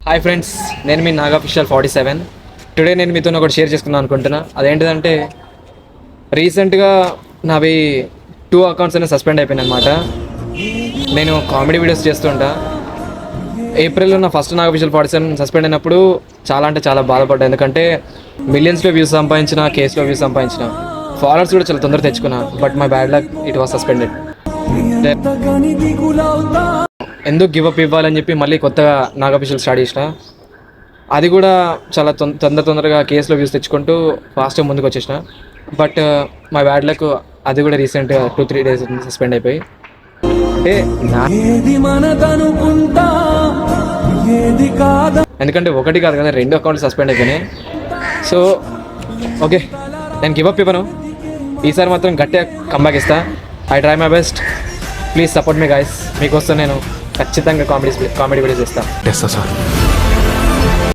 Hi friends, నేను మీ నాగాఫిషియల్ 47. Today నేను మీతో ఒకటి షేర్ చేసుకుందాం అనుకుంటున్నా. అదేంటిదంటే రీసెంట్గా నావి 2 అకౌంట్స్ అనేవి సస్పెండ్ అయిపోయినాయి అనమాట. నేను కామెడీ వీడియోస్ చేస్తుంటా. ఏప్రిల్లో నా ఫస్ట్ నాగాఫిషియల్ 47 సస్పెండ్ అయినప్పుడు చాలా అంటే చాలా బాధపడ్డా. ఎందుకంటే మిలియన్స్లో వ్యూస్ సంపాదించిన, కేసులో వ్యూస్ సంపాదించిన, ఫాలోవర్స్ కూడా చాలా తొందరగా తెచ్చుకున్నా. But my bad luck, it was suspended. ఎందుకు గివప్ ఇవ్వాలని చెప్పి మళ్ళీ కొత్తగా నాగాఫిషియల్ స్టార్ట్ చేసిన. అది కూడా చాలా తొందరగా కేసులో వ్యూస్ తెచ్చుకుంటూ ఫాస్ట్గా ముందుకు వచ్చేసిన. బట్ మై బ్యాడ్ లక్, అది కూడా రీసెంట్గా 2-3 days సస్పెండ్ అయిపోయి. ఎందుకంటే ఒకటి కాదు కదా, 2 అకౌంట్లు సస్పెండ్ అయిపోయినాయి. సో ఓకే, నేను గివప్ ఇవ్వను. ఈసారి మాత్రం గట్టిగా కంబ్యాక్ ఇస్తా. I try my best. Please support me guys. మీకోసం నేను ఖచ్చితంగా కామెడీ వీడియోస్ ఇస్తాను.